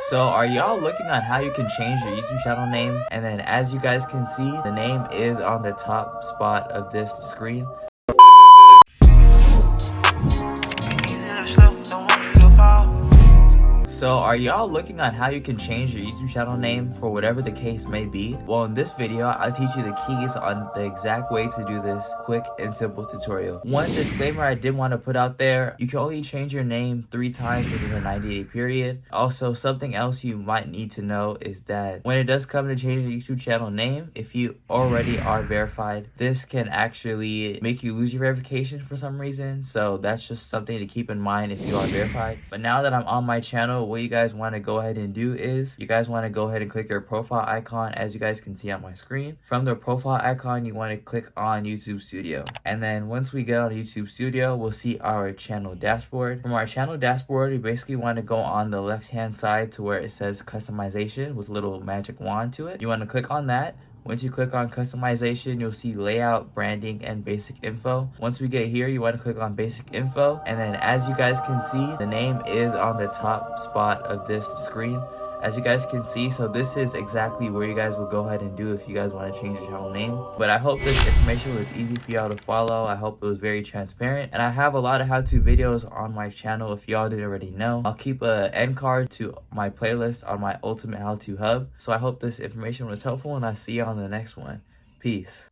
So are y'all looking on how you can change your YouTube channel name? And then as you guys can see, the name is on the top spot of this screen. So are y'all looking on how you can change your YouTube channel name for whatever the case may be? Well, in this video, I'll teach you the keys on the exact way to do this quick and simple tutorial. One disclaimer I did want to put out there, you can only change your name 3 times within a 90-day period. Also, something else you might need to know is that when it does come to changing your YouTube channel name, if you already are verified, this can actually make you lose your verification for some reason. So that's just something to keep in mind if you are verified. But now that I'm on my channel, what you guys want to go ahead and do is you guys want to go ahead and click your profile icon, as you guys can see on my screen. From the profile icon, you want to click on YouTube Studio, and then once we get on YouTube Studio, we'll see our channel dashboard. From our channel dashboard, we basically want to go on the left hand side to where it says customization with a little magic wand to it. You want to click on that. Once you click on customization, you'll see layout, branding, and basic info. Once we get here, you want to click on basic info. And then as you guys can see, the name is on the top spot of this screen. As you guys can see, so this is exactly where you guys will go ahead and do if you guys want to change your channel name. But I hope this information was easy for y'all to follow. I hope it was very transparent. And I have a lot of how-to videos on my channel if y'all didn't already know. I'll keep an end card to my playlist on my Ultimate How-To Hub. So I hope this information was helpful, and I'll see you on the next one. Peace.